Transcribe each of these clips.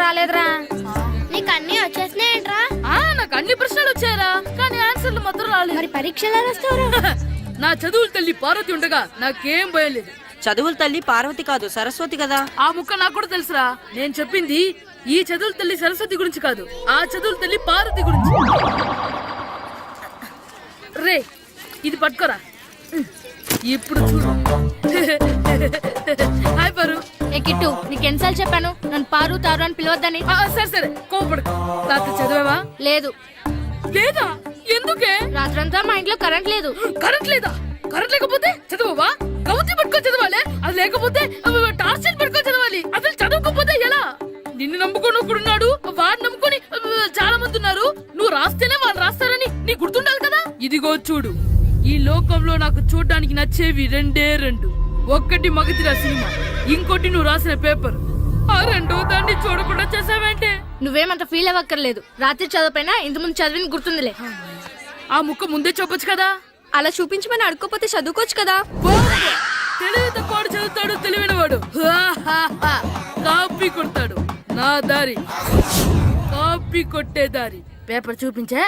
రాలేదురా. నీకు అన్ని వచ్చేసినాయంట్రా? నాకు అన్ని ప్రశ్నలు వచ్చాయరా, కానీ ఆన్సర్లు మాత్రం రాలేదు. మరి పరీక్షలు రాస్తావురా? నా చదువుల తల్లి పార్వతి ఉండగా నాకేం భయం లేదు. చదువుల తల్లి పార్వతి కాదు, సరస్వతి కదా. ఆ ముక్క నాకు కూడా తెలుసురా. నేను చెప్పింది ఈ చదువుల తల్లి సరస్వతి గురించి కాదు, ఆ చదువుల తల్లి పార్వతి గురించి. రే ఇది పట్టుకోరా. ఇప్పుడు చూడు. హాయ్ పారు. ఏ కిట్టు, నీకు ఎన్నిసార్లు చెప్పాను నన్ను పారు తారు అని పిలవద్దని? సరే సరే కోపడు. రాత్రి చదివావా? లేదు. లేదా? ఎందుకే? రాత్రంతా మా ఇంట్లో కరెంట్ లేదు. కరెంట్ లేదా? కరెంట్ లేకపోతే చదవవా? కవతి పట్టుకొని చదవాలి. అది లేకపోతే టార్చ్ పట్టుకొని చదవాలి. అసలు చదవకపోతే ఎలా? నిన్ను నమ్ముకొని ఒకడున్నాడు, వాడిని నమ్ముకొని చాలా మంది ఉన్నారు. నువ్వు రాస్తేనే వాళ్ళు రాస్తారని నీ గుర్తుండాలి కదా. ఇదిగో చూడు, ఈ లోకంలో నాకు చూడడానికి నచ్చేవి రెండే రెండు. ఒక్కటి మగతిరా సినిమా, ఇంకోటి నువ్వు రాసిన పేపర్. ఆ రెండో దాన్ని చూడకుండా చేసావేంటే? నువ్వేమంత ఫీల్ అవ్వక్కర్లేదు. రాత్రి చదవపోయినా ఇంతకుముందు చదివిన గుర్తుందిలే. ఆ ముక్క ముందే చెప్పొచ్చు కదా. అలా చూపించమని అడుక్కోపోతే చదువుకోవచ్చు కదా. తెలివి తక్కువ చదువుతాడు, తెలివైన వాడు కాపీ కొడతాడు. నా దారి కాపీ కొట్టే దారి. పేపర్ చూపించే.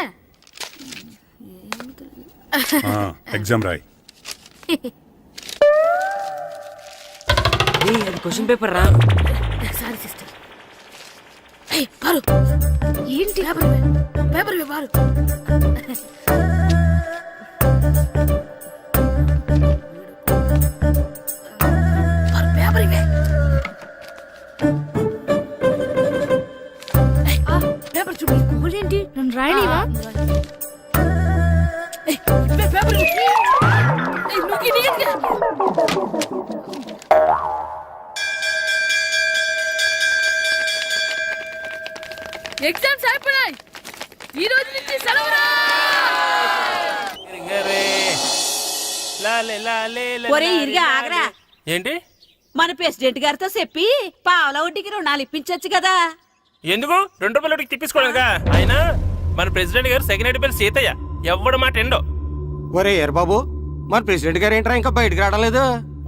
ఎగ్జామ్ రాయ్. అది క్వశ్చన్ పేపర్ రా. Sorry sister. పారు ఏంటి? పేపర్ పారు. పేపర్ ఇవే. పేపర్ చూపి. ఏంటి నన్ను రాయలేవా? పేపర్ ఎగ్జామ్స్ అయిపోయాయి. ఈ రోజు నుంచి సెలవురా. ఒరే ఇరిగా ఆగరా. ఏంటి? మన ప్రెసిడెంట్ గారితో చెప్పి పావలా వడ్డీకి రుణాలు ఇప్పించొచ్చు కదా. ఎందుకు? 2 రూపాయల వడ్డీకి తిప్పించుకోలేదుగా. అయినా మన ప్రెసిడెంట్ గారు సెకండ్ పేరు సీతయ్య. ఎవడు మాట ఎండో. ఒరే బాబు, మన ప్రెసిడెంట్ గారు ఏంట్రా ఇంకా బయటకు రావడం లేదు?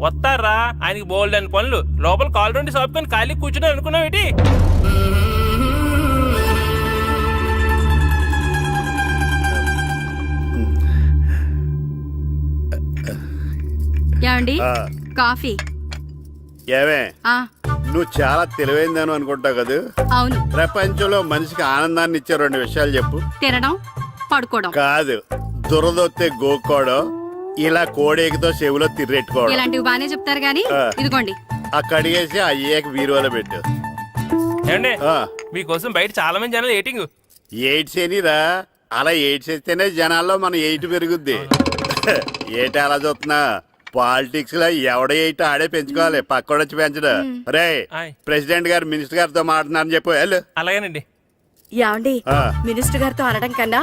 వస్తారా? ఆయనకి బోల్డ్ అని పనులు. లోపల కాల్ రెండు సాపుకొని ఖాళీ కూర్చుని అనుకున్నావు ఏంటి? ఏమండి కాఫీ? ఏమే, నువ్వు చాలా తెలివైందని అనుకుంటావు కదా. అవును. ప్రపంచంలో మనిషికి ఆనందాన్ని ఇచ్చే 2 విషయాలు చెప్పు. తినడం, పడుకోవడం. కాదు, దురదొత్తే గోక్కోవడం, ఇలా కోడేకితో చెవులో తిర్రెట్టుకోవడం. ఇలాంటివి బానే చెప్తారు గానీ ఇదిగోండి. అక్కడిగేసి అయ్యేకి వీరువలో పెట్టు. ఏమండి, మీకోసం బయట చాలా మంది జనాలు ఎయిటింగ్. ఎయిడ్స్ ఏనిరా? అలా ఎయిడ్స్ వేస్తేనే జనాల్లో మన ఎయిట్ పెరుగుద్ది. ఏటి అలా చూస్తున్నా? పాలిటిక్స్ లో ఎవడ ఎయిట్ ఆడే పెంచుకోవాలి, పక్కోడొచ్చి పెంచడం. రే ప్రెసిడెంట్ గారు మినిస్టర్ గారితో మాట్లాడుతున్నారని చెప్పు. వెళ్ళు. అలాగేనండి. యాండి మినిస్టర్ గారితో అనడం కన్నా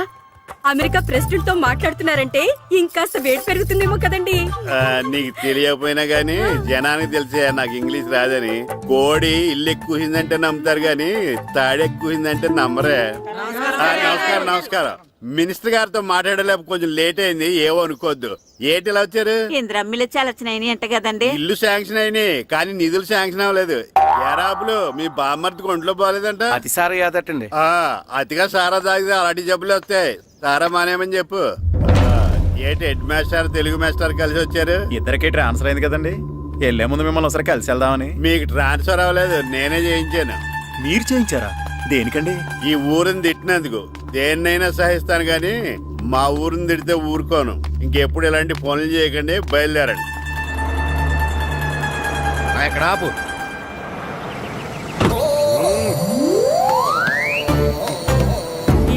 అమెరికా ప్రెసిడెంట్ తో మాట్లాడుతున్నారంటే ఇంకాస్త వేడి పెరుగుతుందేమో కదండి. నీకు తెలియకపోయినా గానీ జనానికి తెలిసే నాకు ఇంగ్లీష్ రాదని. కోడి ఇల్లు ఎక్కువసిందంటే నమ్ముతారు గాని తాడెక్కువసిందంటే నమ్మరే. నమస్కారం నమస్కారం. మినిస్టర్ గారితో మాట్లాడలేక కొంచెం లేట్ అయింది, ఏవో అనుకోవద్దు. ఏటి ఇలా వచ్చారు? ఇంద్రమ్మిలు చాలచ్చినాయని అంట కదండి. ఇల్లు శాంక్షన్ అయినాయి కానీ నిధులు శాంక్షన్ అవ్వలేదు. ఎరాబులు మీ బామ్మర్తికి ఒంట్లో పోలేదంట. అతిసారి యాదటండి. అతిగా సారా తాగితే అలాంటి జబ్బులు వస్తాయి. సారా మానేమని చెప్పు. ఏటి హెడ్ మాస్టర్ తెలుగు మాస్టర్ కలిసి వచ్చారు? ఇద్దరికి ట్రాన్స్ఫర్ అయింది కదండి. వెళ్లే ముందు మిమ్మల్ని ఒకసారి కలిసి వెళ్దామని. మీకు ట్రాన్స్ఫర్ అవ్వలేదు, నేనే చేయించాను. మీరు చేయించారా? దేనికండి? ఈ ఊరిని తిట్టినందుకు. దేన్నైనా సహిస్తాను గాని మా ఊరిని తిడితే ఊరుకోను. ఇంకెప్పుడు ఇలాంటి పనులు చేయకండి, బయలుదేరండి. ఇక్కడ ఆపు.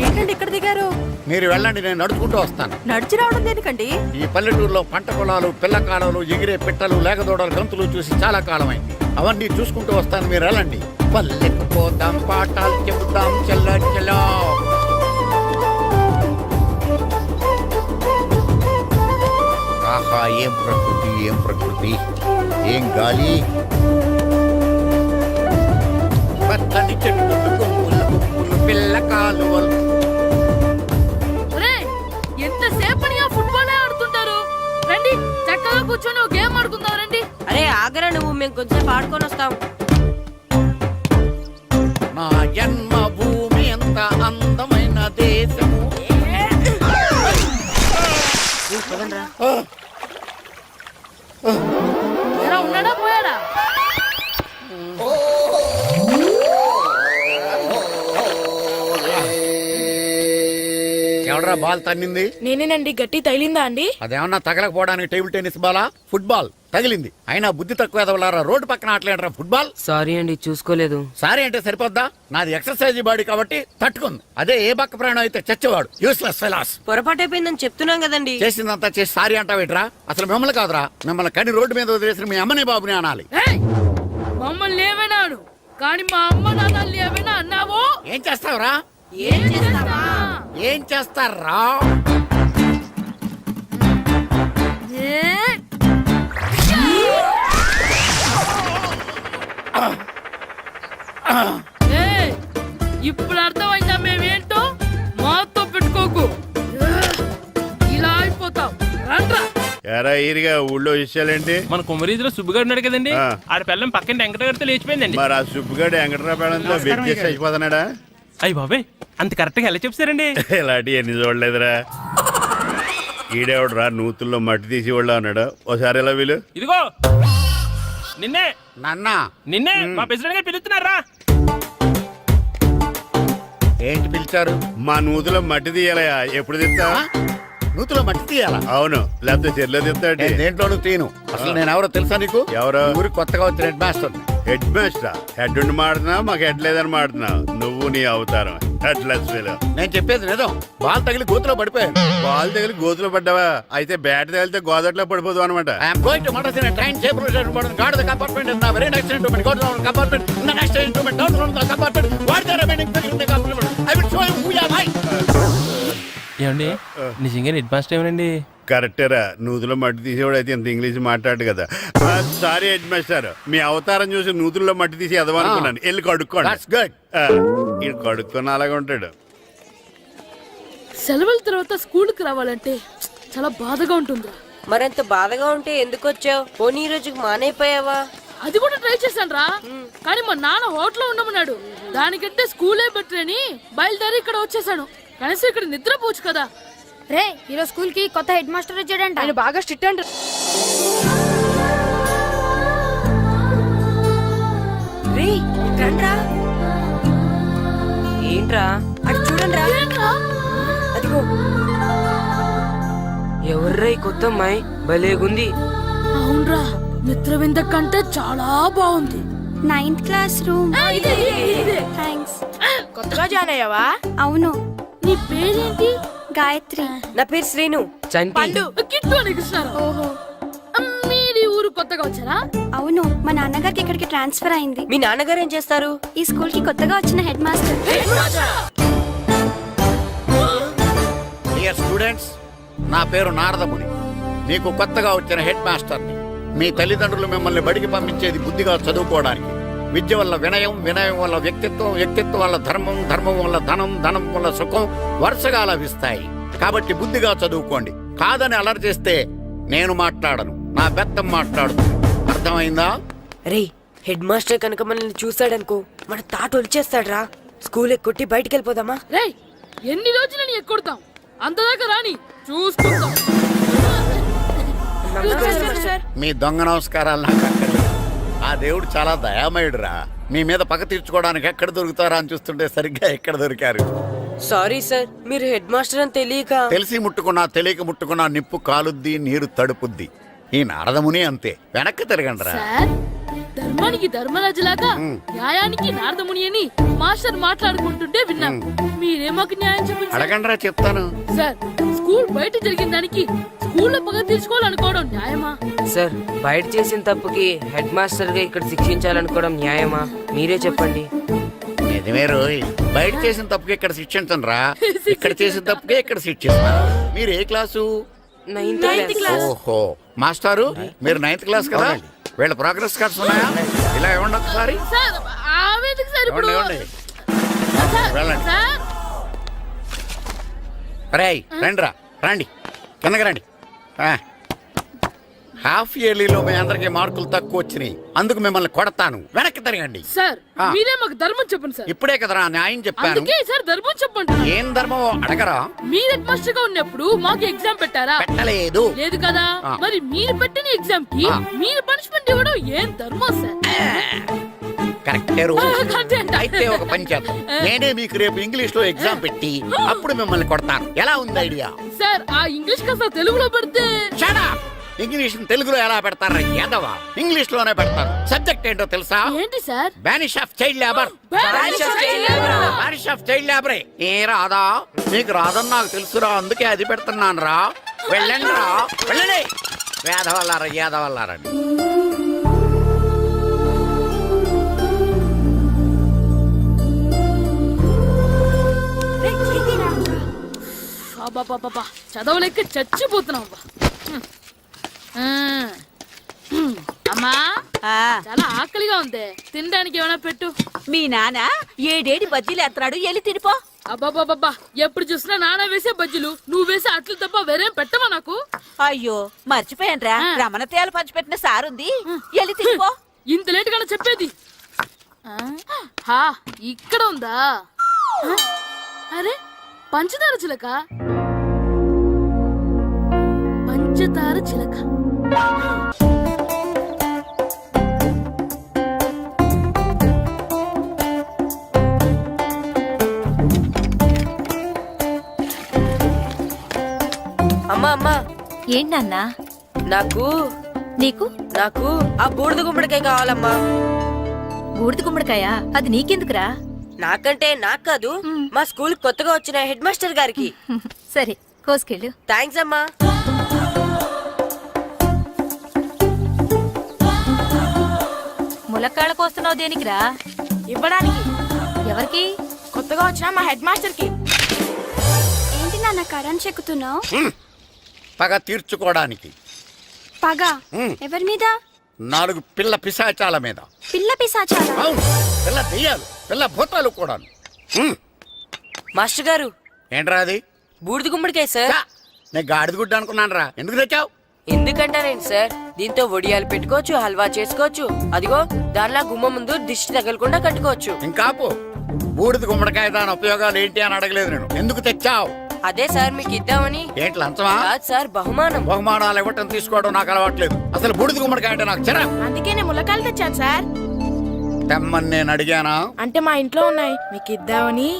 ఏంటండి ఇక్కడ దిగారు? మీరు వెళ్ళండి, నేను నడుచుకుంటూ వస్తాను. నడిచి రావడం దేనికండి? ఈ పల్లెటూరులో పంట పొలాలు, పిల్ల కాడలు, ఎగిరే పిట్టలు, లేకదోడలు, గంతులు చూసి చాలా కాలమైంది. అవన్నీ చూసుకుంటూ వస్తాను, మీరు వెళ్ళండి. పల్లెకు పోదాం, పాఠాలు చెబుతాం, చల్ల చలో. ఆహా, ఏం ప్రకృతి, ఏం ప్రకృతి, ఏం గాలి. పచ్చని చెట్లు, కొమ్ములు, కొమ్ములు, పిల్ల కాలువలు. ఎంతసేపని ఆ ఫుట్బాల్ ఆడుతుంటారు? రండి చక్కగా కూర్చొని ఒక గేమ్ ఆడుకుందాం. రండి. అరే ఆగరా నువ్వు, మేము కొంచెం ఆడుకొని వస్తాం. నా ఎంత అందమైన దేశము. ఎలా ఉన్నాడా పోయాడా? ఎవడరా బాల్ తన్నింది? నేనేనండి. గట్టి తగిలిందా అండి? అదేమన్నా తగలకపోవడానికి టేబుల్ టెన్నిస్ బాలా, ఫుట్బాల్ తగిలింది. అయినా బుద్ధి తక్కువ ఎదవలారా రోడ్డు పక్కన ఆటలేడరా ఫుట్బాల్. సారీ అండి, చూసుకోలేదు. సారీ అంటే సరిపోద్దా? నాది ఎక్సర్సైజ్ బాడీ కాబట్టి తట్టుకుంది. అదే ఏ బక్క ప్రాణం అయితే చచ్చేవాడు. Useless fellas. పొరపాటు అయిపోయిందని చెప్తున్నాం కదండి. చేసిందంతా చేసి సారీ అంటావేట్రా? అసలు మిమ్మల్ని కాదురా, మిమ్మల్ని కని రోడ్డు మీద వదిలేసిన మీ అమ్మని బాబుని అనాలి. ఏయ్! మమ్మల్ని ఏమైనాడు కానీ మా అమ్మ నాన్నల్ని ఏమైనా అన్నావో? ఏం చేస్తావురా? ఏం చేస్తావా? ఏం చేస్తారా? ఏయ్! ఇప్పుడు అర్థమైందా మేమేంటో? మాతో పెట్టుకోకు, ఇలా అయిపోతాం. రండ్రా. ఎరా ఈరిగా ఊళ్ళో విషయాలేంటి? మన కుమరీధిలో సుబ్బుగాడు ఉన్నాడు కదండి, ఆ. ఆడ పిల్లం పక్కన వెంకటగారితో లేచిపోయిందండి. మరి ఆ సుబ్బుగాడు వెంకటరాపేడంతో వెచ్చేసి అయిపోతున్నాడా? అయ్యి బాబాయ్, అంత కరెక్ట్ గా ఎలా చెప్తారండి? ఇలాంటి ఎన్ని చూడలేదురా. ఈడేవడరా నూతుల్లో మట్టి తీసి వాళ్ళు అన్నాడు. ఓసారి ఎలా వీలు ఇదిగో నిన్నే నాన్న నిన్నే మా ప్రెసిడెంట్ గారు పిలుస్తున్నారా? ఏంటి పిలిచారు? మా నూతులో మట్టి తీయాలయా. ఎప్పుడు తీస్తా? నూతులో మట్టి తీయాలా? అవును, లేకపోతే చెర్లో తీస్తాడు. నేను దేంట్లోనూ తీను. అసలు నేను ఎవరో తెలుసా నీకు? ఎవరు? ఊరికి కొత్తగా వచ్చిన head master. Head master. Head ఉండి మాడుతున్నావు, మాకు హెడ్ లేదని మాడుతున్నావు. నువ్వు నీ అవతారం హెడ్లెస్ ఫెలో. నేను చెప్పేది నిజం. బాల్ తగిలి గోతులో పడిపోయాను. బాల్ తగిలి గోతులో పడ్డావా? అయితే బ్యాట్ తగిలితే గోదట్లో పడిపోదు అనమాట. ఐఎమ్ గోయింగ్ టు మడసిన train chapter god the compartment in the very next instrument go down compartment in the next instrument down from the compartment what the remaining thing in the compartment I will show you who you are. ఏమండి నిజంగా head master ఏమనండి? కరెక్టరా, నూతులో మట్టి తీసేవాడు అయితే ఇంత English మాట్లాడు కదా. Sorry head master, మీ అవతారం చూసి నూతుల్లో మట్టి తీసి ఎదవనుకున్నాను. వెళ్ళి కడుక్కోండి. That's good. ఇది కడుక్కొని అలాగే ఉంటాడు. సెలవుల తర్వాత స్కూల్కి రావాలంటే చాలా బాధగా ఉంటుందిరా. మరంత బాధగా ఉంటే ఎందుకు వచ్చావు? పోనీ ఈ రోజుకి మానైపోయావా? అది కూడా ట్రై చేశాను రా, కానీ మా నాన్న హోటల్లో ఉండమన్నాడు. దానికంటే స్కూలే బెటర్ అని బయలుదేరి ఇక్కడ వచ్చేసాను. కనీసం ఇక్కడ నిద్రపోవచ్చు కదా. రే ఈరోజు స్కూల్ కి కొత్త హెడ్ మాస్టర్ వచ్చాడంట. ఆయన బాగా స్ట్రిక్ట్ అంట. రే రండ్రా. ఏంట్రా? అటు చూడండి రా. అదిగో ఎవర్రా ఈ కొత్త అమ్మాయి? భలేగుంది. అవునరా, మిత్రవింద కంటే చాలా బాగుంది. 9th class room. ఇదే. థ్యాంక్స్. కొత్తగా జాయిన్ అయ్యావా? అవును. నీ పేరేంటి? గాయత్రి. నా పేరు శ్రీను. చంటి. కిట్టు అని కృష్ణారా. ఓహో. మీరు ఈ ఊరు కొత్తగా వచ్చారా? అవును, మా నాన్నగారికి ఇక్కడికి ట్రాన్స్ఫర్ అయింది. మీ నాన్నగారు ఏం చేస్తారు? ఈ స్కూల్ కి కొత్తగా వచ్చిన హెడ్ మాస్టర్. డియర్ స్టూడెంట్స్, నా పేరు నారదముని. మీకు కొత్తగా వచ్చిన హెడ్ మాస్టర్ని. మీ తల్లిదండ్రులు మిమ్మల్ని బడికి పంపించేది బుద్ధిగా చదువుకోవడానికి. విద్య వల్ల వినయం, వినయం వల్ల వ్యక్తిత్వం, వ్యక్తిత్వం వల్ల ధర్మం, ధర్మం వల్ల ధనం, ధనం వల్ల సుఖం వరుసగా లభిస్తాయి. కాబట్టి బుద్ధిగా చదువుకోండి. కాదని అలర్ చేస్తే నేను మాట్లాడను, నా బెత్తం మాట్లాడుతుంది. అర్థమైందా? రే హెడ్ మాస్టర్ కనుక మనల్ని చూసాడనుకో మన తాట వచ్చేస్తాడ్రా. స్కూల్ ఎక్కొట్టి బయటికి వెళ్ళిపోదామా? రేయ్, ఎన్ని రోజులని ఎక్కొడతాం? అంతదాకా రాని చూసుకుంటాం. మీ దొంగ నమస్కారాలు నాకు అక్కర్లేదు. ఆ దేవుడు చాలా దయామయుడురా. మీ మీద పగ తీర్చుకోవడానికి ఎక్కడ దొరుకుతారా అని చూస్తుంటే సరిగ్గా ఎక్కడ దొరికారు. సారీ సార్, మీరు హెడ్ మాస్టర్ అని తెలియక. తెలిసి ముట్టుకున్నా తెలియక ముట్టుకున్నా నిప్పు కాలుద్ది, నీరు తడుపుద్ది. ఈ నారదముని అంతే. వెనక్కి తిరగండిరా. సార్, ధర్మానికి ధర్మరాజులాగా న్యాయానికి నారదముని అని మాస్టర్ మాట్లాడుకుంటుంటే విన్నాం. మీరే మాకు న్యాయం చెప్పండి సార్. అడగండిరా, చెప్తాను. సార్, స్కూల్ బయట జరిగిన దానికి స్కూల్లో పగ తీర్చుకోవాలనుకోవడం న్యాయమా? సార్, బయట చేసిన తప్పుకి హెడ్ మాస్టర్ గా ఇక్కడ శిక్షించాలనుకోవడం న్యాయమా? మీరే చెప్పండి. నిజమే రోయ్, బయట చేసిన తప్పుకి ఇక్కడ శిక్షించను రా. ఇక్కడ చేసిన తప్పుకే ఇక్కడ శిక్షిస్తాను. మీరు ఏ క్లాసు? 9th class. ఓహో, మాస్టారు మీరు 9th క్లాస్ కదా? వీళ్ళ ప్రోగ్రెస్ కార్డ్స్ ఉన్నాయా? ఇలా ఇవ్వండి ఒకసారి. సార్, ఆవేదకు సార్ ఇప్పుడు. ఇవ్వండి. సార్, వెళ్ళండి. సార్. రేయ్ రండిరా, రండి కిందకి రండి. హాఫ్ ఇయర్లీలో మీ అందరికి మార్కులు తక్కువ వచ్చినాయి, అందుకు మిమ్మల్ని కొడతాను. వెనక్కి తిరగండి. సార్ ఆ. మీరే మాకు ధర్మం చెప్పండి సార్. ఇప్పుడే కదరా న్యాయం చెప్పాను. అందుకే సార్ ధర్మం చెప్పండి. ఏం ధర్మమో అడగరా? మీరు హెడ్ మాస్టర్ గా ఉన్నప్పుడు మాకు ఎగ్జామ్ పెట్టారా? పెట్టలేదు. లేదు కదా. ఆ. మరి మీరు పెట్టిన ఎగ్జామ్ కి ఆ. మీరు పనిష్మెంట్ ఇవ్వడం ఏం ధర్మం సార్? కరెక్టే రూల్. అంతే అంట. అయితే ఒక పని చేద్దాం, నేనే మీకు రేపు ఇంగ్లీష్ లో ఎగ్జామ్ పెట్టి అప్పుడు మిమ్మల్ని కొడతాను. ఎలా ఉంది ఐడియా? సార్ ఆ ఇంగ్లీష్ కాస్త తెలుగులో పెడితే. Shut up! ఇంగ్లీష్ తెలుగులో ఎలా పెడతారా యాదవా? ఇంగ్లీష్ లోనే పెడతారు. సబ్జెక్ట్ ఏంటో తెలుసా? ఏంటి sir? Banish of child labour. Banish of child labor. Banish of child లేబరే. ఏ రాదా? నీకు రాదని నాకు తెలుసురా, అందుకే అది పెడుతున్నాను రా. వెళ్ళండి రా, వెళ్ళండి. వేదవల్లారా, యాదవల్లారండి. అబ్బా చదవలేక చచ్చిపోతున్నాం అబ్బా. అమ్మా చాలా ఆకలిగా ఉంది, తినడానికి ఏమైనా పెట్టు. మీ నాన్న ఏడేడి బజ్జీలు ఎత్తాడు, ఎల్లి తినిపో. అబ్బాబాబా ఎప్పుడు చూసినా నాన్న వేసే బజ్జీలు, నువ్వు వేసే అట్లు తప్ప వేరేం పెట్టవా నాకు? అయ్యో మర్చిపోయానురా, ఆ. రమణ తేలు పంచిపెట్టిన సారుంది, ఎల్లి తినిపో. ఇంత లేట్ గా చెప్పేది. హా ఇక్కడ ఉందా? అరే పంచదార చిలక, పంచదార చిలక. అమ్మా అమ్మా, ఏంటన్నా? నాకు నీకు నాకు ఆ బూడిద గుమ్మడికాయ కావాలమ్మా. బూడిద గుమ్మడికాయ? అది నీకెందుకురా? నాకంటే నాకు కాదు, మా స్కూల్ కొత్తగా వచ్చిన హెడ్ మాస్టర్ గారికి. సరే కోసుకెళ్ళు. థ్యాంక్స్ అమ్మా. ములక్కాళ్ళ కోస్తున్నావు దేనికిరా? ఇవ్వడానికి. ఎవరికి? కొత్తగా వచ్చిన మా హెడ్ మాస్టర్ కి. ఏంటి నాన్న కరెంట్ చెక్కుతున్నావు? పగ తీర్చుకోవడానికి. పగ ఉమ్. ఎవరి మీద? 4 పిల్ల పిశాచాల మీద. పిల్ల పిశాచాలా? అవును, పిల్ల దెయ్యాలు, పిల్ల భూతాలు కూడా. మాస్టర్ గారు, ఏంట్రా అది? బూడిద గుమ్మడికాయ సార్. ఛా, నేను గాడిద గుడ్డ అనుకున్నాను రా. ఎందుకు తెచ్చావు? ఎందుకంటారేంటి సార్, దీంతో వడియాలు పెట్టుకోవచ్చు, హల్వా చేసుకోవచ్చు. అదిగో దానిలా గుమ్మ ముందు దిష్టి తగలకుండా కట్టుకోవచ్చు. ఇంకాపు, బూడిద గుమ్మడికాయ దాని ఉపయోగాలు ఏంటి అని అడగలేదు నేను. ఎందుకు తెచ్చావు? అదే సార్ మీకు ఇద్దామని. ఏంటి లంచమా? కాదు సార్, బహుమానం. బహుమానాలు ఇవ్వటం తీసుకోవడం నాకు అలవాట్లేదు. అసలు బూడిద గుమ్మడికాయ అంటే నాకు చెరా. అందుకే నేను ములకాయలు తెచ్చాను సార్. తెమ్మని నేను అడిగానా? అంటే మా ఇంట్లో ఉన్నాయి, మీకు ఇద్దామని.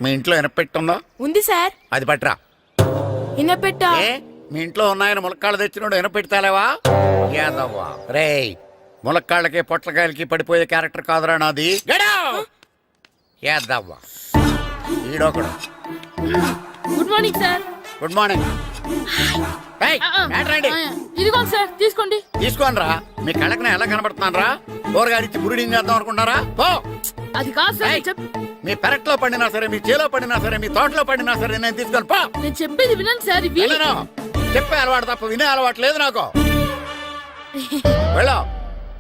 మీ ఇంట్లో ఎనపెట్టుందా? ఉంది సార్. అది పట్రా. ఇన్నపెట్టా. ఏ, మీ ఇంట్లో ఉన్నాయని ములక్కాళ్ళు తెచ్చినోడు ఎనపెడతాలేవా? యాదవ్వా రేయ్, ములక్కాళ్ళకి పొట్లకాయలకి పడిపోయే క్యారెక్టర్ కాదురా నాది. యాదవ్వా ఈడొకడు. Good morning sir. Good morning. ఇదిగో సార్ తీసుకోండి. తీసుకోనరా, మీ కళ్ళకి నేను ఎలా కనబడుతున్నాను రా? కూరగాయలిచ్చి బురిడింగ్ చేద్దాం అనుకుంటారా? పో. అది కాదు సార్. ఏయ్, మీ పెరట్లో పండినా సరే, మీ చేలో పండినా సరే, మీ తోటలో పండినా సరే, నేను తీసుకొని పో. నేను చెప్పేది వినండి సార్. ఇవి వెళ్ళను. చెప్పే అలవాటు తప్ప వినే అలవాటు లేదు నాకు. వెళ్ళా.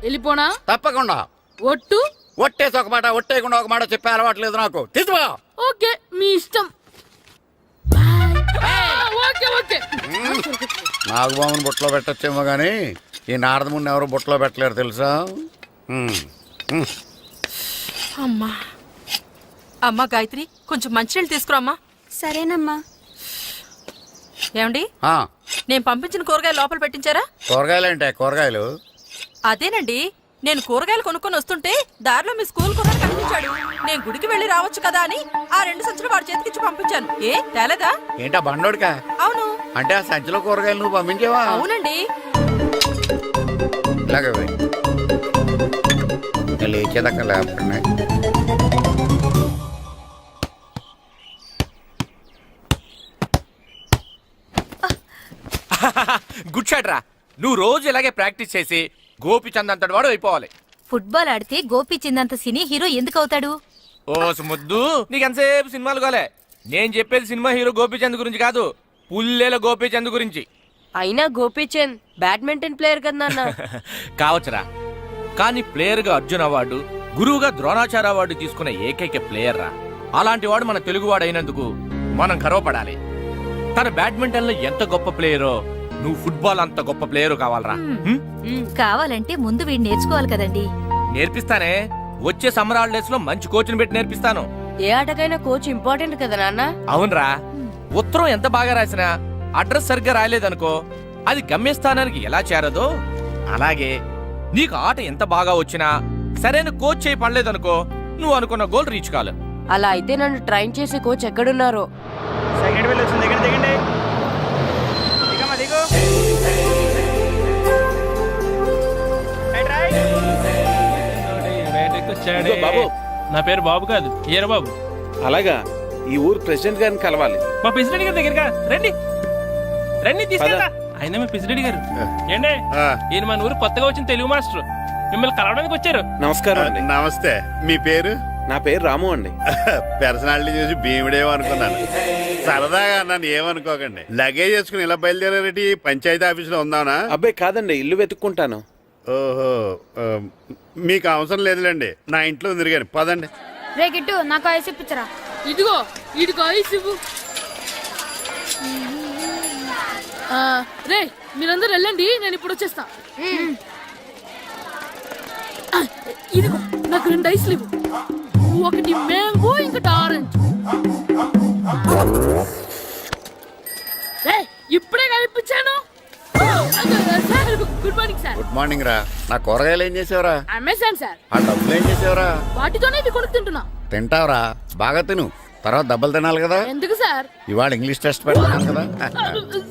వెళ్ళిపోనా? తప్పకుండా. ఒట్టు. ఒట్టేసి ఒక మాట, ఒట్టేయకుండా ఒక మాట చెప్పే అలవాటు లేదు నాకు. తీసుకో. ఓకే మీ ఇష్టం. Okay okay. నాగబాబుని బుట్టలో పెట్టచ్చేమో గానీ ఈ నారదముని ఎవరు బుట్టలో పెట్టలేరు తెలుసా? అమ్మా అమ్మా గాయత్రి, కొంచెం మంచినీళ్ళు తీసుకురామ్మా. సరేనమ్మా. ఏమండి, ఆ, నేను పంపించిన కూరగాయలు లోపల పెట్టించారా? కూరగాయలు ఏంటే కూరగాయలు? అదేనండి, నేను కూరగాయలు కొనుక్కొని వస్తుంటే దారిలో మీ స్కూల్ కుర్రాడు కనిపించాడు. నేను గుడికి వెళ్ళి రావచ్చు కదా అని ఆ 2 సంచులు వాడి చేతికిచ్చి పంపించాను. ఏ తేలేదా? ఏంటా బండోడికా? అవును. అంటే ఆ సంచిలో కూరగాయలు నువ్వు పంపించావా? అవునండి. ఇలాగే పోయి. ఇంకా లేచేదాకా లేకుండా. గుడ్ షాట్ రా. నువ్వు రోజు ఇలాగే ప్రాక్టీస్ చేసి గోపిచంద్ అంతటి వాడు అయిపోవాలి. ఫుట్బాల్ ఆడితే గోపీచంద్ సినీ హీరో ఎందుకు అవుతాడు? ఓ ముద్దు, నీకు ఎంతసేపు సినిమాలు కాలే. నేను చెప్పేది సినిమా హీరో గోపిచంద్ గురించి కాదు, పుల్లేల గోపిచంద్ గురించి. అయినా గోపీచంద్ బ్యాడ్మింటన్ ప్లేయర్ కదా నాన్న. కావచ్చురా, కానీ ప్లేయర్ గా అర్జున్ అవార్డు, గురువుగా ద్రోణాచార్య అవార్డు తీసుకున్న ఏకైక ప్లేయర్ రా. అలాంటి వాడు మన తెలుగువాడు అయినందుకు మనం గర్వపడాలి. తన బ్యాడ్మింటన్ లో ఎంత గొప్ప ప్లేయరో నువ్వు ఫుట్బాల్ అంత గొప్ప ప్లేయర్ కావాలరా హ్మ్? కావాలంటే ముందు వీడు నేర్చుకోవాలి కదండి. నేర్పిస్తానే. వచ్చే సమ్మర్ హాలిడేస్ లో మంచి కోచ్ని పెట్టి నేర్పిస్తాను. ఏ ఆటకైనా కోచ్ ఇంపార్టెంట్ కదా నాన్న. అవునరా, ఉత్తరం ఎంత బాగా రాసినా అడ్రస్ సరిగ్గా రాయలేదనుకో అది గమ్యస్థానానికి ఎలా చేరదో అలాగే నీకు ఆట ఎంత బాగా వచ్చినా సరైన కోచ్ చేయి పడలేదనుకో నువ్వు అనుకున్న గోల్ రీచ్ కాదు. అలా అయితే నన్ను ట్రైన్ చేసే కోచ్ ఎక్కడున్నారో. సెకండ్ బిల్ వచ్చింది, దగ్గర దిగండి. దిగమ్మా, దిగు. ఇదిగో బాబు, నా పేరు బాబు కాదు, ఈర బాబు. అలాగా, ఈ ఊరు ప్రెసిడెంట్ గారిని కలవాలి. మా ప్రెసిడెంట్ గారి దగ్గరగా రండి, రండి తీసుకెళ్తా. ఆయన మీ ప్రెసిడెంట్ గారు ఏండే, ఈయన మన ఊరు కొత్తగా వచ్చిన తెలుగు మాస్టర్, మిమ్మల్ని కలవడానికి వచ్చారు. నమస్కారం అండి. నమస్తే. మీ పేరు? నా పేరు రాము అండి. పర్సనాలిటీ చూసి భీముడేమో అనుకున్నాను. సరదాగా నన్ను ఏమనుకోకండి. లగేజ్ చేసుకుని ఇలా బయలుదేరేటి పంచాయతీ ఆఫీసులో ఉందానా? అబ్బాయి కాదండి, ఇల్లు వెతుక్కుంటాను. ఓహో, మీకు అవసరం లేదులేండి, నా ఇంట్లో ఉంది కానీ పదండి. రే గిట్టు నాకు ఐస్ ఇప్పించరా. ఇదిగో ఇదిగో ఐస్ ఇవ్వు. రే మీరందరూ వెళ్ళండి, నేను ఇప్పుడు వచ్చేస్తా. ఇదిగో నాకు 2 ఐస్లు ఇవ్వు. ఒకటి మ్యాంగో, ఇంకటి ఆరెంజ్. ఇప్పుడే కనిపించాను. Good morning sir. Good morning రా. నా కూరగాయలు ఏం చేసేవరా? Amazon sir. ఆ డబ్బులు ఏం చేసేవరా? వాటితోనే ఇవి కొనుక్కు తింటున్నా. తింటావరా? బాగా తిను, తర్వాత దెబ్బలు తినాలి కదా. ఎందుకు సార్? ఇవాళ ఇంగ్లీష్ టెస్ట్ పెడతాను కదా.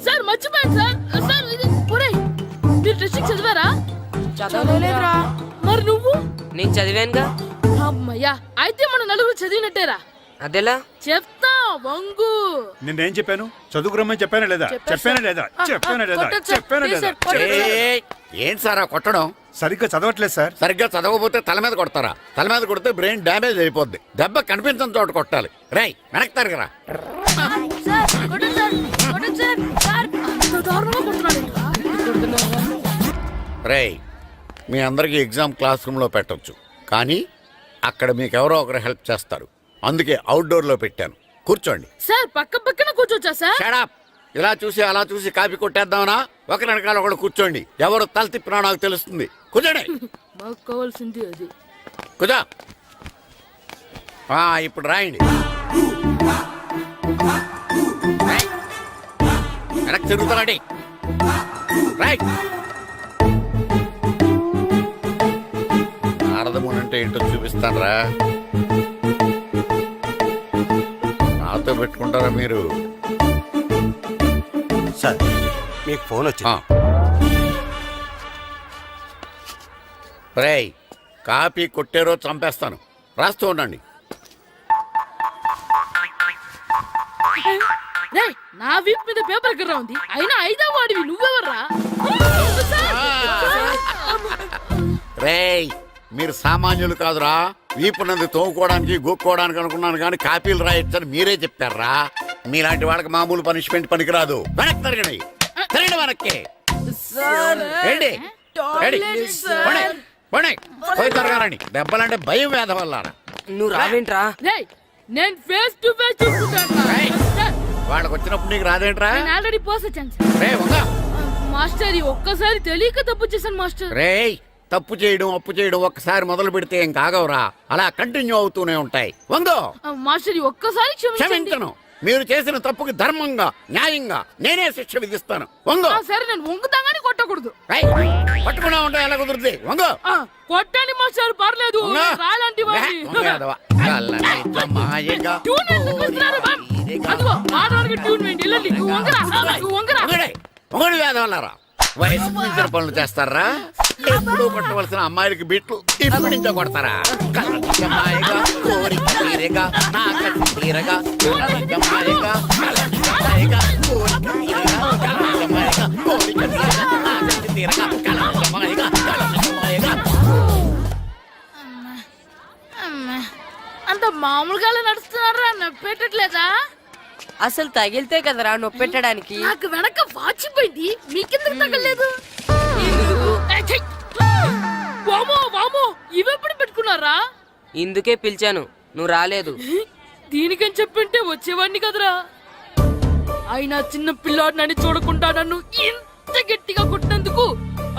సార్ మర్చిపోయాను సార్. సార్ ఇది ఒరేయ్, మీరు టెస్టింగ్ చదివారా? చదవలేదురా. మరి నువ్వు? నేను చదివానుగా. అమ్మయ్యా, అయితే మన నలుగురు చదివినట్టేరా. అదెలా? చెప్తా వంగు. నిన్నేం చెప్పాను? చదువుకురమ్మని చెప్పానా లేదా? చెప్పానా లేదా? చెప్పానా లేదా? కొట్టొచ్చు సార్. చెప్పానా ప్లీజ్ లేదా? సార్, కొట్టొచ్చు. ఏయ్, ఏంటి సార్ ఆ కొట్టడం? సరిగ్గా చదవట్లేదు సార్. సరిగ్గా చదవకపోతే తల మీద కొడతారా? తల మీద కొడితే బ్రెయిన్ డ్యామేజ్ అయిపోద్ది. దెబ్బ కనిపించని చోట కొట్టాలి. రేయ్ వెనక్కి తరగరా. సార్, కొట్టండి సార్, కొట్టండి సార్. సార్, అంత దారుణంగా కొడుతున్నాడు ఏంట్రా? రేయ్, మీ అందరికీ ఎగ్జామ్ క్లాస్ రూమ్లో పెట్టొచ్చు, కానీ అక్కడ మీకు ఎవరో ఒకరు హెల్ప్ చేస్తారు. అందుకే అవుట్డోర్లో పెట్టాను. కూర్చోండి. సార్ పక్క పక్కన కూర్చోచ్చా సార్? షడప్. ఇలా చూసి అలా చూసి కాపీ కొట్టేద్దామనా? ఒకరి వెనకాల ఒకడు కూర్చోండి. ఎవరు తల తిప్పినా నాకు తెలుస్తుంది. కూర్చోండి. మాకు కావాల్సింది అది. కూర్చో. ఇప్పుడు రాయండి. వెనక్కి తిరుగుతానండి. రైట్. నారదముని అంటే ఏంటో చూపిస్తాను రా. నాతో పెట్టుకుంటారా మీరు? సార్ మీకు ఫోన్ వచ్చింది. రేయ్, కాపీ కొట్టారో చంపేస్తాను. రాస్తూ ఉండండి. రేయ్, నా వీప్ మీద పేపర్ ఎక్కడ ఉంది? అయినా 5వ వాడివి నువ్వెవర్రా? రేయ్, మీరు సామాన్యులు కాదురా. వీపునంది తోముకోవడానికి గోక్కోవడానికి అనుకున్నాను, కానీ కాపీలు రాయొచ్చని మీరే చెప్పారా. మీలాంటి వాళ్ళకి మామూలు పనిష్మెంట్ పనికిరాదు. వెనక్కి తిరగండి. తిరగండి వెనక్కి. ఏంటి? పోయి తిరగారండి. దెబ్బలంటే భయం వేద వల్ల. నువ్వు రావేంట్రా? రేయ్, నేను ఫేస్ టు ఫేస్ చూసుకుంటాను. వాళ్ళకి వచ్చినప్పుడు నీకు రాదేంట్రా? నేను ఆల్రెడీ పోస్ వచ్చాను సార్. రే వంగా. మాస్టర్, ఈ ఒక్కసారి తెలియక తప్పు చేశాను మాస్టర్. రేయ్, తప్పు చేయడం అప్పు చేయడం ఒక్కసారి మొదలు పెడితే ఏం కాగవరా. అలా కంటిన్యూ అవుతూనే ఉంటాయి. వందో. మాస్టర్, ఈ ఒక్కసారి క్షమించండి. క్షమించను. మీరు చేసిన తప్పుకి ధర్మంగా న్యాయంగా నేనే శిక్ష విధిస్తాను. వంగో. సరే, నేను వంగుతాగాని కొట్టకూడదు. పట్టుకున్నా ఉంటా ఎలా కుదురుతుంది? వంగో. కొట్టండి మాస్టర్, పర్లేదు. రాలాంటి ట్యూన్ వేయండి. వెళ్ళండి. నువ్వు వంగరా, నువ్వు వంగరా. వంగడి వేదవల్లారా. వయసు మించిన పనులు చేస్తారా? ఎప్పుడు కొట్టవలసిన అమ్మాయిలకి బిట్లు ఇప్పుడు నుంచో కొడతారా? కలజమాయగా కోరిక తీరగా నా కసి తీరగా కలజమాయగా కలజమాయగా కోరిక తీరగా కలజమాయగా కోరిక తీరగా నా కసి తీరగా కలజమాయగా కలజమాయగా. అంత మామూలుగా నడుస్తున్నారా? నొప్పెట్టట్లేదా? అసలు తగిలితే కదరా నొప్పెట్టడానికి. నాకు వెనక వాచిపోయింది, మీకెందుకు తగలేదు? వామో వామో, ఇవెప్పుడు పెట్టుకున్నారా? ఇందుకే పిలిచాను, నువ్వు రాలేదు. దీనికని చెప్పింటే వచ్చేవాడిని కదరా. అయినా చిన్న పిల్లాడినని చూడకుండా నన్ను ఇంత ఇంత గట్టిగా కొట్టినందుకు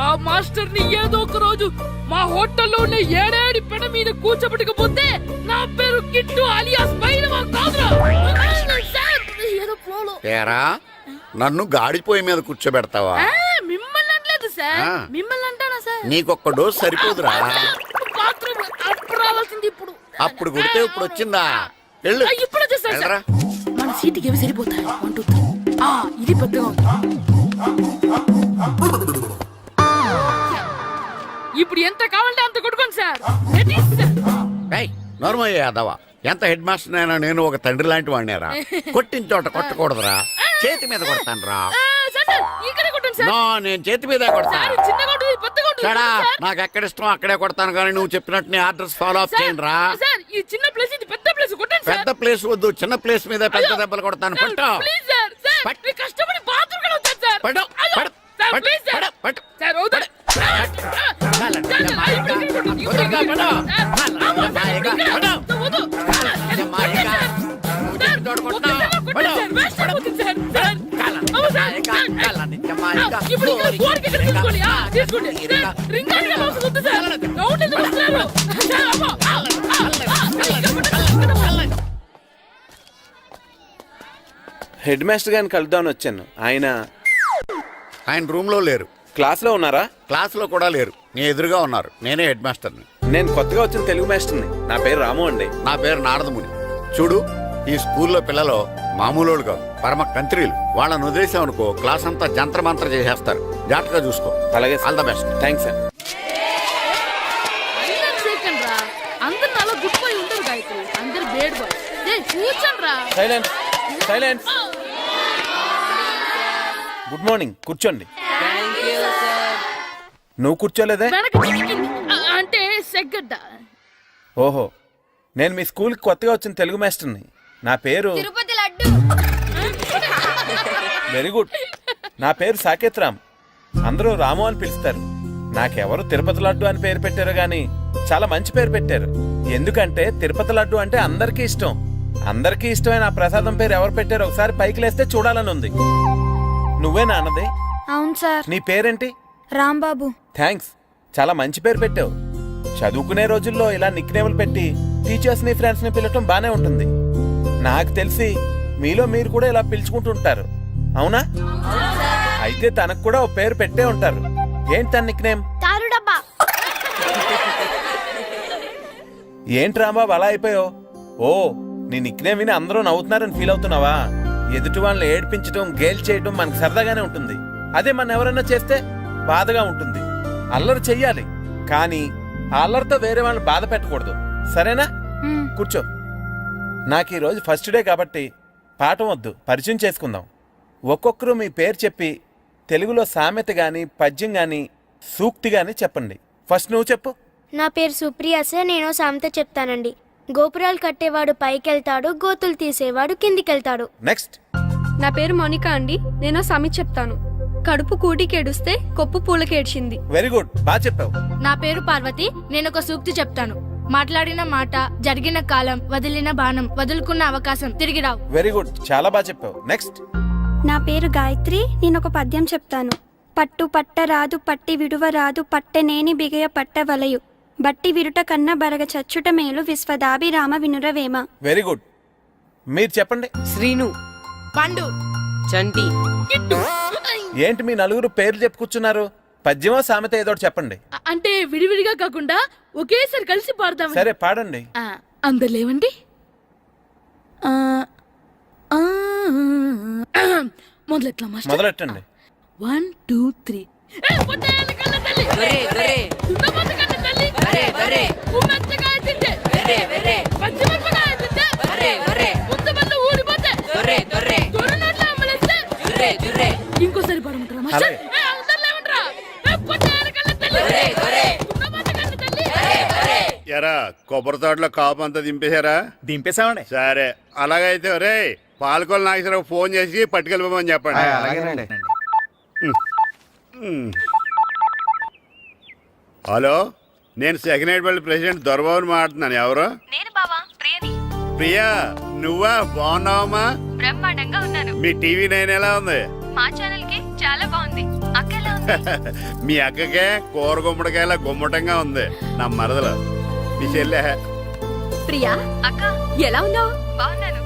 ఆ మాస్టర్ ని ఏదో ఒక రోజు మా హోటల్లోనే ఏడేడి పెడ మీద కూర్చోబెట్టకపోతే నా పేరు కిట్టు అలియాస్ బైరవా కాదురా. సార్, ఏదో ఫ్లోలో. ఏరా నన్ను గాడిపోయి మీద కూర్చోబెడతావా? మిమ్మల్ని అనలేదు సార్, ఆ. మిమ్మల్ని అంటానా సార్? నీకొక్క డోస్ సరిపోదురా. బాత్రూమ్ అప్పుడు రావాల్సింది ఇప్పుడు. అప్పుడు కొడితే ఇప్పుడు వచ్చిందా? వెళ్ళు. ఇప్పుడు వచ్చేసారు సార్. వెళ్ళరా. మన సీటుకి ఏమి సరిపోతాయి? 1 2 3. ఇది పెద్దగా ఉంది. ఇప్పుడు ఎంత కావాలంటే అంత కొట్టుకోండి సార్. Ready, sir? ఏయ్, నోర్మయ్య యాదవ, ఎంత హెడ్ మాస్టర్ అయినా నేను ఒక తండ్రి లాంటి వాడినేరా. కొట్టిన చోట కొట్టకూడదురా, చేతి మీద కొడతాను రా. సార్, సార్, ఇక్కడే కొట్టండి సార్. నో, నేను చేతి మీదే కొడతా. సార్, చిన్నగా ఉంటుంది, పెద్దగా ఉంటుంది చడా, సార్. నాకు ఎక్కడ ఇష్టం అక్కడే కొడతాను, కానీ నువ్వు చెప్పినట్టు నీ ఆర్డర్స్ ఫాలో అప్ సార్, చేయండి రా. సార్, ఈ చిన్న ప్లేస్ ఇది పెద్ద ప్లేస్ కొట్టండి సార్. పెద్ద ప్లేస్ వద్దు, చిన్న ప్లేస్ మీద పెద్ద దెబ్బలు కొడతాను. పట్టు ప్లీజ్ సార్. సార్, పట్టు. మీ కష్టపడి బాత్రూమ్ కూడా వచ్చాను సార్. పట్టు, అయ్యో, పట్టు, సార్, పట్టు, ప్లీజ్ సార్. పట్టు, పట్టు. సార్, వద్దు. హెడ్ మాస్టర్ గారిని కలుద్దామని వచ్చాను. ఆయన రూమ్ లో లేరు, క్లాస్లో ఉన్నారా? క్లాస్ లో కూడా లేరు, నీ ఎదురుగా ఉన్నారు. నేనే హెడ్ మాస్టర్ని. నేను కొత్తగా వచ్చిన తెలుగు మాస్టర్ని. నా పేరు రాము అండి. నా పేరు నారదముని. చూడు, ఈ స్కూల్లో పిల్లలు మామూలు కాదు, పరమ కంత్రీలు. వాళ్ళని వదిలేసామనుకో క్లాస్ అంతా జంత్ర మంత్ర చేసేస్తారు. జాగ్రత్తగా చూసుకో. అలాగే all the best. Thanks sir. అందరు నాలో గుడ్ బాయ్ ఉంటారు గాయత్రి, అందరు బేడ్ బాయ్. కూర్చోండి రా. Silence, silence. గుడ్ మార్నింగ్, కూర్చోండి. నువ్వు కూర్చోలేదే? అంటే సెగ్గడ్డ. ఓహో, నేను మీ స్కూల్కి కొత్తగా వచ్చిన తెలుగు మాస్టర్ని. నా పేరు తిరుపతి లడ్డు. Very good. నా పేరు సాకేత్ రామ్. అందరూ రాము అని పిలుస్తారు. నాకెవరు తిరుపతి లడ్డు అని పేరు పెట్టారు గాని చాలా మంచి పేరు పెట్టారు. ఎందుకంటే తిరుపతి లడ్డు అంటే అందరికీ ఇష్టం. అందరికీ ఇష్టమైన ఆ ప్రసాదం పేరు ఎవరు పెట్టారు ఒకసారి పైకి లేస్తే చూడాలని ఉంది. నువ్వేనా అన్నది? అవును సార్. నీ పేరేంటి? రాంబాబు. థ్యాంక్స్, చాలా మంచి పేరు పెట్టావు. చదువుకునే రోజుల్లో ఇలా నిక్నేములు పెట్టి టీచర్స్ ని ఫ్రెండ్స్ ని పిలవటం బానే ఉంటుంది. నాకు తెలిసి మీలో మీరు కూడా ఇలా పిలుచుకుంటుంటారు, అవునా? అయితే తనకు కూడా ఓ పేరు పెట్టే ఉంటారు. ఏంటి తన నిక్నేమ్? తారు డబ్బా. ఏంటి రాంబాబు అలా అయిపోయావు? ఓ, నీ నిక్నేమ్ విని అందరూ నవ్వుతున్నారని ఫీల్ అవుతున్నావా? ఎదుటి వాళ్ళని ఏడ్పించడం, గేల్ చేయడం మనకు సరదాగానే ఉంటుంది. అదే మన ఎవరైనా చేస్తే బాధగా ఉంటుంది. అల్లరి చెయ్యాలి, కానీ ఆ అల్లరితో వేరే వాళ్ళని బాధ పెట్టకూడదు, సరేనా? కూర్చో. నాకు ఈరోజు ఫస్ట్ డే కాబట్టి పాఠం వద్దు, పరిచయం చేసుకుందాం. ఒక్కొక్కరు మీ పేరు చెప్పి తెలుగులో సామెత గాని, పద్యం గాని, సూక్తి గాని చెప్పండి. ఫస్ట్ నువ్వు చెప్పు. నా పేరు సుప్రియ సార్. నేను సామెత చెప్తానండి. గోపురాలు కట్టేవాడు పైకెళ్తాడు, గోతులు తీసేవాడు కిందికెళ్తాడు. నెక్స్ట్. నా పేరు మోనికా అండి. నేను సమి చెప్తాను. కడుపు కూటికేడుస్తే కొప్పు పూలకేడ్చింది. వెరీ గుడ్, బాగా చెప్పావు. నా పేరు పార్వతి. నేను ఒక సూక్తి చెప్తాను. మాట్లాడిన మాట, జరిగిన కాలం, వదిలిన బాణం, వదులుకున్న అవకాశం తిరిగి రావు. వెరీ గుడ్, చాలా బాగా చెప్పావు. నెక్స్ట్. నా పేరు గాయత్రి. నేను ఒక పద్యం చెప్తాను. పట్టు పట్టరాదు, పట్టి విడువ రాదు, పట్టనేని బిగయ పట్టవలయు, బట్టి విరుట కన్న బరగ చచ్చుట మేలు, విశ్వదాభిరామ వినురవేమ. Very good. మీరు చెప్పండి. శ్రీను, పండు, చంటి. ఏంటి మీ నలుగురు పేర్లు చెప్పుకూర్చున్నారు? పద్యమో సామెత ఏదో ఒకటి చెప్పండి. అంటే విడివిడిగా కాకుండా ఒకేసారి కలిసి పాడదాం. సరే, పాడండి. అందరు లేవండి. మొదలెట్లా మాస్టర్? మొదలెట్టండి. 1 2 3. ఇంకోసారి పాడమంటారా మాస్టర్? ఎరా కొబ్బరి తోటలో కాపు అంతా దింపేశారా? దింపేశామండి. సరే, అలాగైతే రే పాలకొల నాగేశ్వరరావు ఫోన్ చేసి పట్టుకెళ్ళిపోమని చెప్పండి. అలాగేనండి. హలో, నేను సెకండ్ హెడ్ వాళ్ళ ప్రెసిడెంట్ దొరబాబుని మాట్లాడుతున్నాను. ఎవరు? నేను బావా ప్రియని. ప్రియా, నువ్వా? బాగున్నావమ్మా? బ్రహ్మాండంగా ఉన్నాను. మీ టీవీ 9 ఎలా ఉంది? మా ఛానల్ కి చాలా బాగుంది. అక్క మీ అక్కకే కూర గుమ్మడికాయల గుమ్మటంగా ఉంది నా మరదలు మీ చెల్లె. ప్రియా అక్క ఎలా ఉన్నావు? బాగున్నాను.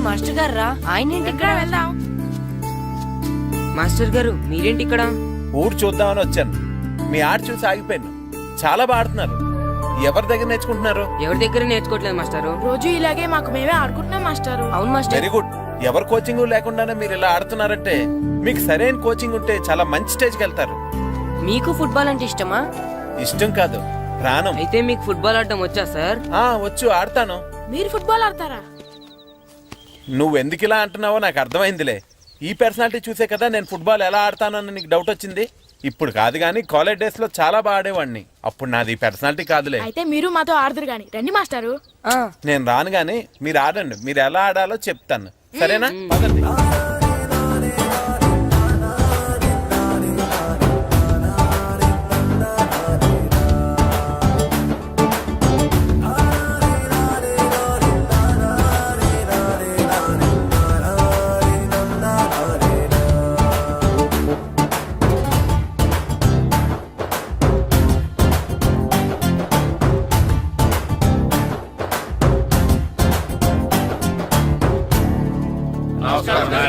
మాస్టర్ గారు రా, ఆయన ఏంటి ఇక్కడ? వెళ్దాం. మాస్టర్ గారు మీరేంటి ఇక్కడ? ఊరు చూద్దామని వచ్చాను. మీ ఆట చూసి ఆగిపోయాను. చాలా బాగా ఆడుతున్నారు. ఎవరి దగ్గర నేర్చుకుంటున్నారు? ఎవరి దగ్గర నేర్చుకోవట్లేదు మాస్టారు. రోజు ఇలాగే మాకు మేమే ఆడుకుంటున్నాం మాస్టారు. అవును మాస్టర్. Very good. ఎవరి కోచింగ్ లేకుండానే మీరు ఇలా ఆడుతున్నారంటే మీకు సరైన కోచింగ్ ఉంటే చాలా మంచి స్టేజ్కి వెళ్తారు. మీకు ఫుట్బాల్ అంటే ఇష్టమా? ఇష్టం కాదు, ప్రాణం. అయితే మీకు ఫుట్బాల్ ఆడడం వచ్చా సార్? వచ్చు, ఆడతాను. మీరు ఫుట్బాల్ ఆడతారా? నువ్వెందుకు ఇలా అంటున్నావో నాకు అర్థమైందిలే. ఈ పర్సనాలిటీ చూసే కదా నేను ఫుట్బాల్ ఎలా ఆడతానని నీకు డౌట్ వచ్చింది. ఇప్పుడు కాదు కానీ కాలేజ్ డేస్ లో చాలా బాగా ఆడేవాడిని. అప్పుడు నాది ఈ పర్సనాలిటీ కాదులే. అయితే మీరు మాతో ఆడదురు గాని రండి మాస్టారు. నేను రాను గాని మీరు ఆడండి. మీరు ఎలా ఆడాలో చెప్తాను, సరేనా? పదండి.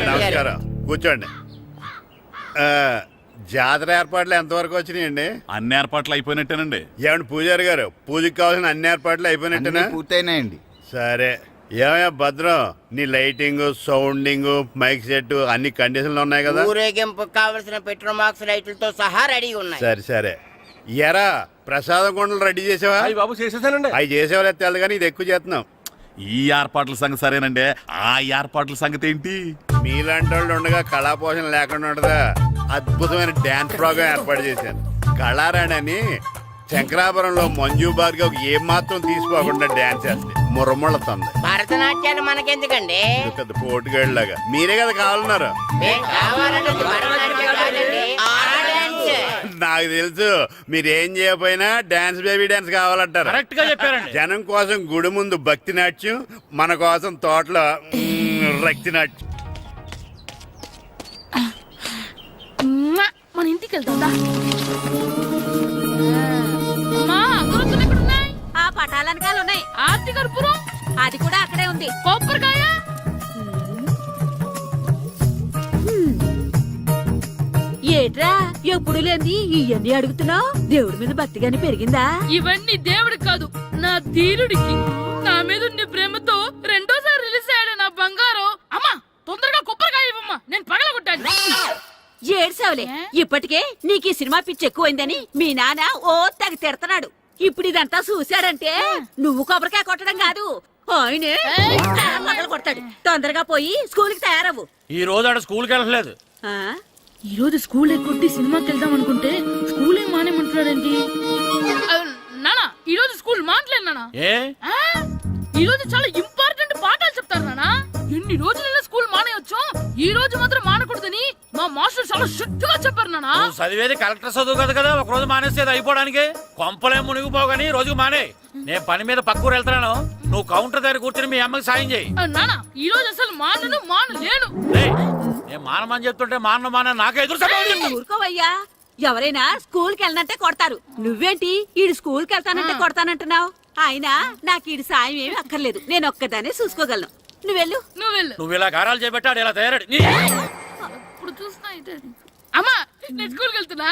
నమస్కారం, కూర్చోండి. జాతర ఏర్పాట్లు ఎంతవరకు వచ్చినాయండి? అన్ని ఏర్పాట్లు అయిపోయినట్టేనండి. ఏమండి పూజారి గారు, పూజకి కావాల్సిన అన్ని ఏర్పాట్లు అయిపోయినట్టేనా? పూర్తయినాయండి. సరే. ఏమయ్యా భద్రం, నీ లైటింగ్, సౌండింగ్, మైక్ సెట్ అన్ని కండిషన్లు ఉన్నాయి కదా? ఊరేగింపు కావలసిన పెట్రోల్ మార్క్స్ లైట్లతో సహా రెడీ ఉన్నాయి. సరే సరే. ఎరా ప్రసాదం కొండలు రెడీ చేసావా? బాబు చేసేసానండి. అవి చేసేవాళ్ళు తెలదు కానీ ఇది ఎక్కువ చేస్తున్నాం. ఈ ఏర్పాట్ల సంగతి సరేనండి, ఆ ఏర్పాట్ల సంగతి ఏంటి? మీలాంటి వాళ్ళు ఉండగా కళాపోషణ లేకుండా ఉండదా? అద్భుతమైన డ్యాన్స్ ప్రోగ్రామ్ ఏర్పాటు చేశాను. కళారాణి అని శంకరాపురంలో మంజు భార్గవ్ ఏం మాత్రం తీసుకోకుండా డ్యాన్స్ చేస్తే మురముళ్ళతుంది. భరతనాట్యాలు మనకెందుకండి? పెద్ద పోటుగాళ్ళలాగా మీరే కదా కావాలన్నారు. నాకు తెలుసు మీరేం చేయకపోయినా డాన్స్ బేబీ డాన్స్ కావాలంటారు. కరెక్ట్ గా చెప్పారండి. జనం కోసం గుడి ముందు భక్తి నాట్యం, మన కోసం తోటలో రక్తి నాట్యం. మన ఇంటికి వెళ్తుందా? అమ్మా, అగరొత్తులు ఎక్కడున్నాయి? ఆ పటాలనకాలు ఉన్నాయి. ఆర్తి కర్పూరం అది కూడా అక్కడే ఉంది. కొబ్బరికాయ ఏట్రా ఎప్పుడు లేని ఇవన్నీ అడుగుతున్నావు? దేవుడి మీద భక్తి గాని పెరిగిందా? ఇవన్నీ దేవుడికి కాదు, నా ధీరుడికి. నా మీద ఉన్న ప్రేమతో రెండోసారి రిలీజ్ అయ్యాడు నా బంగారం. అమ్మా తొందరగా కొబ్బరికాయ ఇవ్వమ్మా, నేను పగలగొట్టాను. ఏడ్సావులే, ఇప్పటికే నీకు ఈ సినిమా పిచ్చి ఎక్కువైందని మీ నాన్న ఓ తెగ తిడతాడు. ఇప్పుడు ఇదంతా చూశాడంటే నువ్వు కొబ్బరికాయ కొట్టడం కాదు, ఆయనే పగల కొడతాడు. తొందరగా పోయి స్కూల్ కి తయారవ్వు. ఈ రోజు ఆడ స్కూల్కి వెళ్ళలేదు. ఈ రోజు స్కూల్ ఎక్కొట్టి సినిమాకి వెళ్దాం అనుకుంటే స్కూల్ ఏం మానేమంటున్నాడండి. నానా ఈ రోజు స్కూల్ మానట్లేదు నానా. ఈ రోజు చాలా ఇంపార్టెంట్ పాఠాలు చెప్తారు నానా. ఎన్ని రోజులైనా స్కూల్ మానేయొచ్చు, ఈ రోజు మాత్రం మానకూడదని మా మాస్టర్ చాలా స్ట్రిక్ట్ గా చెప్పారు నానా. చదివేది కలెక్టర్ చదువు కదా కదా, ఒక రోజు మానేసేది అయిపోవడానికి. కొంపలే మునిగిపోగాని రోజుకు మానే. నేను పని మీద పక్కూరు వెళ్తున్నాను, నువ్వు కౌంటర్ దగ్గర కూర్చొని మీ అమ్మకి సాయం చేయి. నానా ఈ రోజు అసలు మానలేను. నేను మానమని చెప్తుంటే మాన నాకే ఎదురు. ఊరుకోవయ్యా, ఎవరైనా స్కూల్ కి వెళ్ళనంటే కొడతారు. నువ్వేంటి ఈడు స్కూల్ కి వెళ్తానంటే కొడతానంటున్నావు? అయినా నాకు ఈడు సాయం ఏమి అక్కర్లేదు, నేను ఒక్కదానే చూసుకోగలను. నువ్వెళ్ళు. నువ్వు ఇలా గారాలు చేపట్టాడు ఇలా తయారాడు. ఇప్పుడు చూస్తున్నా అయితే. అమ్మా నేను స్కూల్కి వెళ్తున్నా.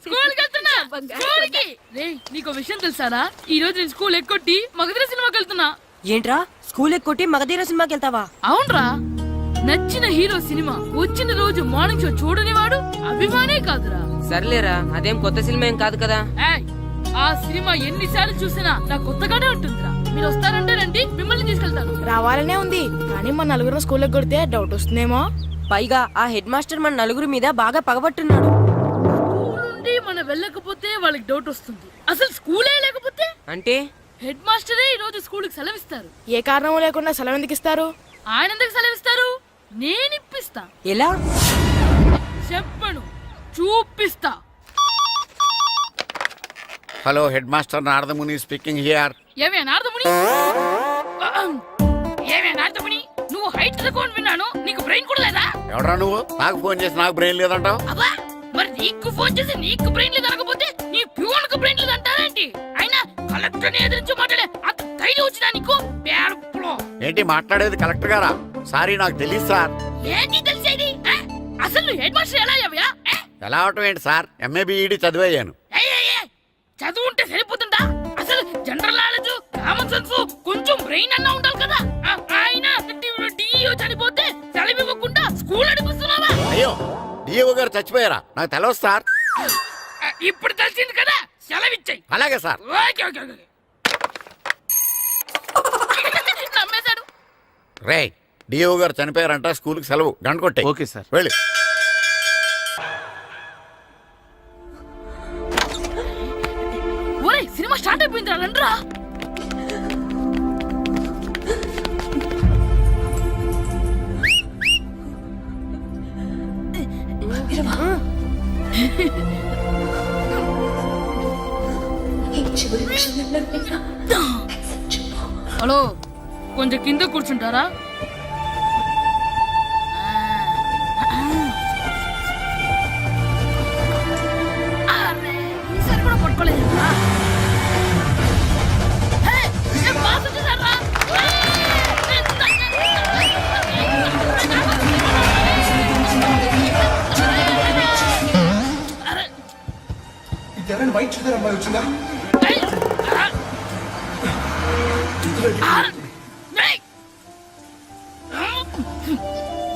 స్కూల్కి రేయ్, నీకు విషయం తెలుసారా? ఈ రోజు నేను స్కూల్ ఎక్కొట్టి మగధీర సినిమాకి వెళ్తున్నా. ఏంట్రా స్కూల్ ఎక్కొట్టి మగధీర సినిమాకి వెళ్తావా? అవునరా, నచ్చిన హీరో సినిమా వచ్చిన రోజు మార్నింగ్ షో చూడని వాడు అభిమానే కాదురా. సర్లేరా, అదేం కొత్త సినిమా ఏం కాదు కదా. ఆ సినిమా ఎన్నిసార్లు చూసినా నాకు కొత్తగానే ఉంటుందిరా. మీరు వస్తారంటే రండి, మిమ్మల్ని తీసుకెళ్తాను. రావాలనే ఉంది, కానీ మన నలుగురు స్కూల్ కొడితే డౌట్ వస్తుందేమో. పైగా ఆ హెడ్ మాస్టర్ మన నలుగురి మీద బాగా పగబట్టున్నాడు. స్కూల్ నుండి మనం వెళ్ళకపోతే వాళ్ళకి డౌట్ వస్తుంది. అసలు స్కూలే లేకపోతే అంటే హెడ్ మాస్టరే ఈ రోజు స్కూల్కి సెలవిస్తారు. ఏ కారణం లేకుండా సెలవు ఎందుకు ఇస్తారు? ఆయన ఎందుకు సెలవిస్తారు? నేను ఇప్పిస్తా. ఎలా? చెప్పను, చూపిస్తా. Hello head master Naradamuni speaking here. ఏమే నారదముని, ఏమే నారదముని, నువ్వు హైట్ రికార్డ్ విన్నాను, నీకు బ్రెయిన్ కూడా లేదా? ఎవడరా నువ్వు? నాకు ఫోన్ చేసి నాకు బ్రెయిన్ లేదంటావు? అబ్బా, మరి నీకు ఫోన్ చేసి నీకు బ్రెయిన్ లేదు అనకపోతే నీ ప్యూన్ కు బ్రెయిన్ లేదు అంటారేంటి? అయినా కలెక్టర్ ని ఎదిరించి మాట్లాడే అంత ధైర్యం వచ్చినా నీకు? పేరులో ఏంటి మాట్లాడేది? కలెక్టర్ గారా? సారీ నాకు తెలియదు సార్. ఏంటి తెలిసేది? అసలు నువ్వు హెడ్ మాస్టర్ ఎలా అయ్యావ్యా? ఎలా అవటం ఏంటి సార్? MA B Ed చదివయ్యాను. చదువు ఉంటే సరిపోతుందా? అసలు జనరల్ నాలెడ్జ్, కామన్ సెన్స్, కొంచెం బ్రెయిన్ అన్నా ఉండాలి కదా. ఆయన డిఇఓ చనిపోతే సెలవివ్వకుండా స్కూల్ నడిపిస్తున్నావా? అయ్యో, డిఓ గారు చచ్చిపోయారా? నాకు తెలవదు సార్. ఇప్పుడు తెలిసింది కదా, సెలవిచ్చాయి. అలాగే సార్. Okay okay okay. నమ్మేశాడు. రే, డిఓ గారు చనిపోయారంట, స్కూల్కి సెలవు. గంట కొట్టే. Okay sir. వెళ్ళి. ఒరేయ్, సినిమా స్టార్ట్ అయిపోయిందిరా, రండ్రా. హలో, కొంచెం కింద కూర్చుంటారా? అరే, ఈసారి కూడా పట్టుకోలేదు. వైట్ చూద్దరు అమ్మాయి వచ్చిందా?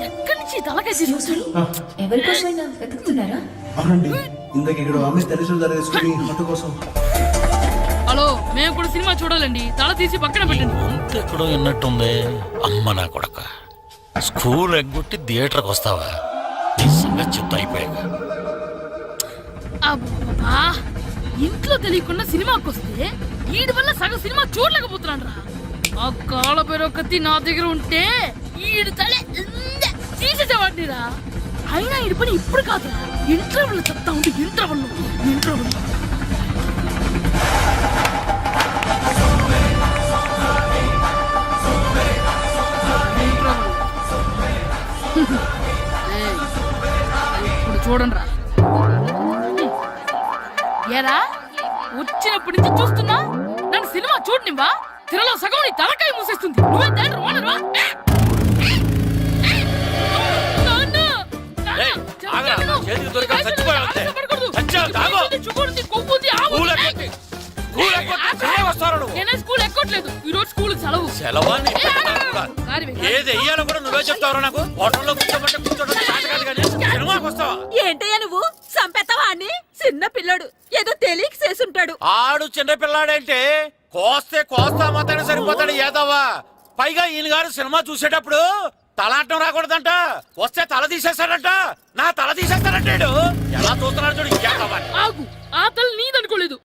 ఎక్కడి నుంచి తలకేసి ఎవరికోసమైనా వెతుకుతున్నారా? అవునండి, ఇందాక ఇక్కడ ఆమె తల్లిదండ్రులు తీసుకుని ఆటో కోసం. హలో, మేము కూడా సినిమా చూడాలండి, తల తీసి పక్కన పెట్టండి. ఎక్కడో విన్నట్టుంది. అమ్మ నా కొడక, స్కూల్ ఎగ్గొట్టి థియేటర్కి వస్తావా? ఈ సంగతి చెప్తా అయిపోయాక. అబ్బా, ఇంట్లో తెలియకుండా సినిమాకి వస్తే వీడి వల్ల సగం సినిమా చూడలేకపోతున్నాను రా. ఆ కాళ్ళ పేరొకటి నా దగ్గర ఉంటే ఈడు తలే తీసేసేవాడిని రా. అయినా ఈడి పని ఇప్పుడు కాదురా, ఇంటర్వెల్ చెప్తా ఉంటే ఇంటర్వెల్. ఇప్పుడు చూడండి రా. ఏరా, వచ్చినప్పటి నుంచి చూస్తున్నా, నన్ను సినిమా చూడనివ్వా? తిరలో సగం నీ తలకాయ మూసేస్తుంది. నువ్వే తండ్రి ఓనరువా? నేనే స్కూల్ ఎక్కట్లేదు, ఈ రోజు స్కూల్ సెలవు. ఏది వెయ్యాలో కూడా నువ్వే చెప్తావు. నాకు హోటల్లో కూర్చోమంటే కూర్చోడం కాదు కానీ సినిమాకి వస్తావా? ఏంటయ్యా నువ్వు చంపేస్తావా అని? చిన్న పిల్లడు ఏదో తెలియక చేసుంటాడు. ఆడు చిన్న పిల్లాడంటే కోస్తే కోస్తా మాత్రమే సరిపోతాడు ఏదవ్వా. పైగా ఈయన గారు సినిమా చూసేటప్పుడు తలాటం రాకూడదంట, వస్తే తల తీసేస్తాడంట. నా తల తీసేస్తాడంటాడు. ఎలా చూస్తున్నాడు చూడు. ఆగు, ఆ తల నీదనుకోలేదు,